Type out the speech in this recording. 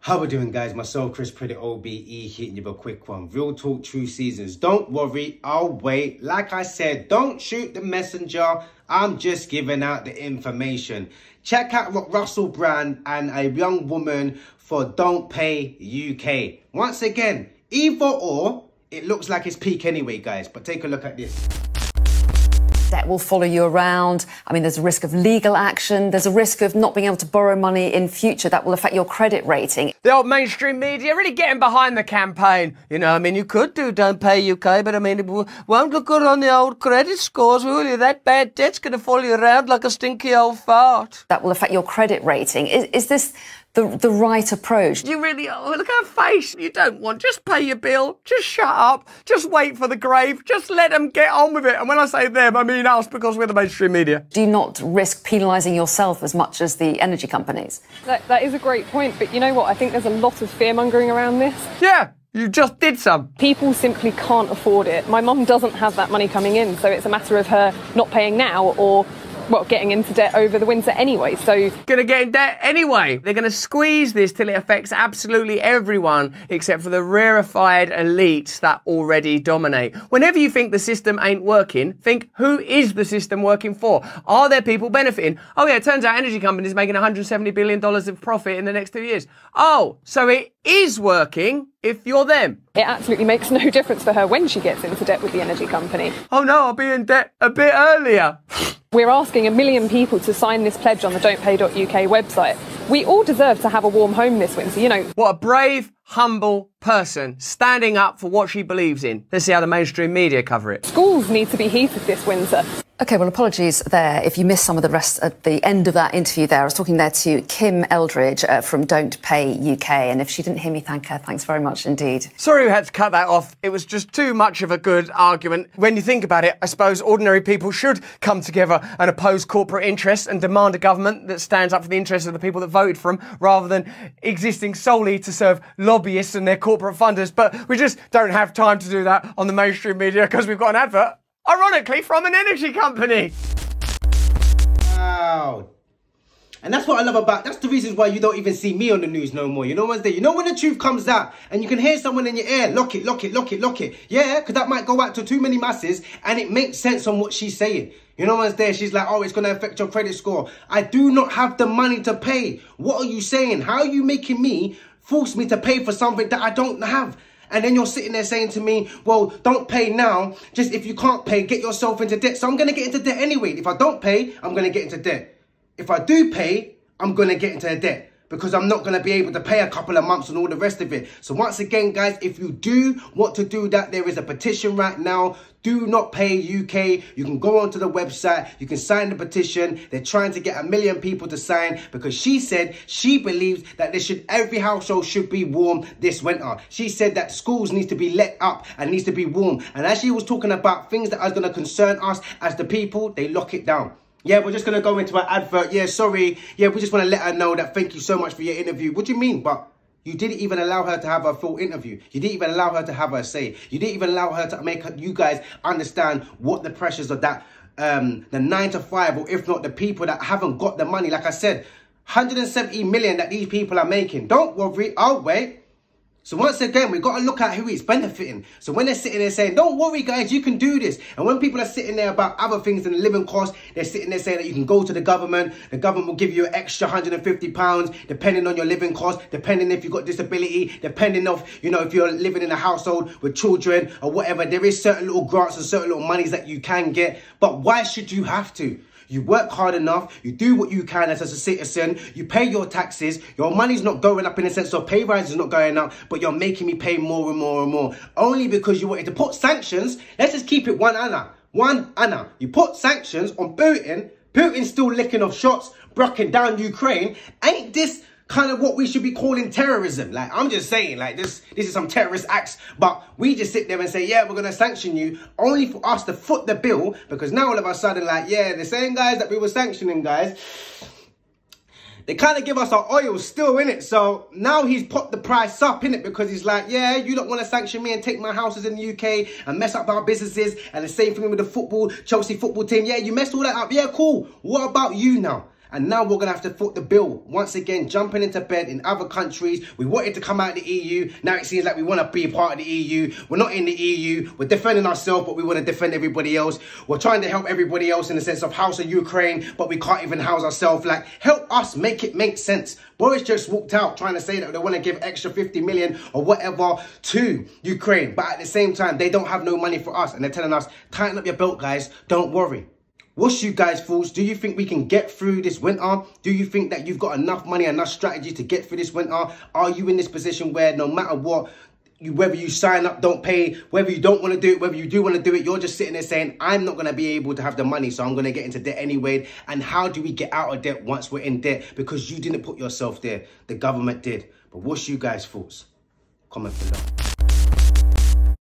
How we doing, guys? Myself, Chris Pretty OBE, hitting you with a quick one. Real talk, true seasons. Don't worry, I'll wait. Like I said, don't shoot the messenger. I'm just giving out the information. Check out Russell Brand and a young woman for Don't Pay UK. Once again, either or, it looks like it's peak anyway, guys. But take a look at this. Debt will follow you around. I mean, there's a risk of legal action. There's a risk of not being able to borrow money in future. That will affect your credit rating. The old mainstream media really getting behind the campaign. You know, I mean, you could do Don't Pay UK, but I mean, it won't look good on the old credit scores, will you? That bad debt's going to follow you around like a stinky old fart. That will affect your credit rating. Is this the right approach? You really, look at her face. You don't want, just pay your bill, just shut up, just wait for the grave, just let them get on with it. And when I say them, I mean us, because we're the mainstream media. Do you not risk penalising yourself as much as the energy companies? That is a great point, but you know what? I think there's a lot of fear-mongering around this. Yeah, you just did some. People simply can't afford it. My mum doesn't have that money coming in, so it's a matter of her not paying now or, well, getting into debt over the winter anyway, so... Gonna get in debt anyway. They're gonna squeeze this till it affects absolutely everyone except for the rarefied elites that already dominate. Whenever you think the system ain't working, think, who is the system working for? Are there people benefiting? Oh yeah, it turns out energy companies making $170 billion of profit in the next 2 years. Oh, so it is working if you're them. It absolutely makes no difference for her when she gets into debt with the energy company. Oh no, I'll be in debt a bit earlier. We're asking 1 million people to sign this pledge on the don'tpay.uk website. We all deserve to have a warm home this winter, you know. What a brave, humble person standing up for what she believes in. Let's see how the mainstream media cover it. Schools need to be heated this winter. OK, well, apologies there if you missed some of the rest at the end of that interview there. I was talking there to Kim Eldridge from Don't Pay UK, and if she didn't hear me thank her, thanks very much indeed. Sorry we had to cut that off. It was just too much of a good argument. When you think about it, I suppose ordinary people should come together and oppose corporate interests and demand a government that stands up for the interests of the people that voted for them, rather than existing solely to serve lobbyists and their corporate funders. But we just don't have time to do that on the mainstream media because we've got an advert, ironically, from an energy company. Wow. And that's what I love about, that's the reasons why you don't even see me on the news no more. You know what's there? You know when the truth comes out and you can hear someone in your ear, lock it, lock it, lock it, lock it. Yeah, because that might go out to too many masses and it makes sense on what she's saying. You know what's there? She's like, oh, it's going to affect your credit score. I do not have the money to pay. What are you saying? How are you making me force me to pay for something that I don't have? And then you're sitting there saying to me, well, don't pay now. Just if you can't pay, get yourself into debt. So I'm going to get into debt anyway. If I don't pay, I'm going to get into debt. If I do pay, I'm going to get into debt because I'm not going to be able to pay a couple of months and all the rest of it. So once again, guys, if you do want to do that, there is a petition right now. Do not pay UK. You can go onto the website. You can sign the petition. They're trying to get 1 million people to sign because she said she believes that every household should be warm this winter. She said that schools need to be let up and needs to be warm. And as she was talking about things that are going to concern us as the people, they lock it down. Yeah, we're just going to go into an advert. Yeah, sorry. Yeah, we just want to let her know that thank you so much for your interview. What do you mean? But you didn't even allow her to have her full interview. You didn't even allow her to have her say. You didn't even allow her to make you guys understand what the pressures of that, the 9 to 5, or if not the people that haven't got the money. Like I said, 170 million that these people are making. Don't worry, I'll wait. So once again, we've got to look at who it's benefiting. So when they're sitting there saying, don't worry, guys, you can do this. And when people are sitting there about other things than the living cost, they're sitting there saying that you can go to the government will give you an extra £150, depending on your living cost, depending if you've got disability, depending on, you know, if you're living in a household with children or whatever. There is certain little grants and certain little monies that you can get. But why should you have to? You work hard enough, you do what you can as a citizen, you pay your taxes, your money's not going up in the sense of pay rise is not going up, but you're making me pay more and more and more. Only because you wanted to put sanctions. Let's just keep it one Anna. You put sanctions on Putin, Putin's still licking off shots, brocking down Ukraine. Ain't this kind of what we should be calling terrorism? Like, I'm just saying, like, this is some terrorist acts, but we just sit there and say, yeah, we're going to sanction you, only for us to foot the bill, because now all of a sudden, like, yeah, the same guys that we were sanctioning, guys, they kind of give us our oil still, in it. So now he's put the price up, in it, because he's like, yeah, you don't want to sanction me and take my houses in the UK and mess up our businesses. And the same thing with the Chelsea football team. Yeah, you messed all that up. Yeah, cool. What about you now? And now we're going to have to foot the bill. Once again, jumping into bed in other countries. We wanted to come out of the EU. Now it seems like we want to be a part of the EU. We're not in the EU. We're defending ourselves, but we want to defend everybody else. We're trying to help everybody else in the sense of house of Ukraine, but we can't even house ourselves. Like, help us make it make sense. Boris just walked out trying to say that they want to give extra 50 million or whatever to Ukraine. But at the same time, they don't have no money for us. And they're telling us, tighten up your belt, guys. Don't worry. What's you guys' thoughts? Do you think we can get through this winter? Do you think that you've got enough money, enough strategy to get through this winter? Are you in this position where no matter what, whether you sign up, don't pay, whether you don't want to do it, whether you do want to do it, you're just sitting there saying, I'm not going to be able to have the money, so I'm going to get into debt anyway. And how do we get out of debt once we're in debt? Because you didn't put yourself there. The government did. But what's you guys' thoughts? Comment below.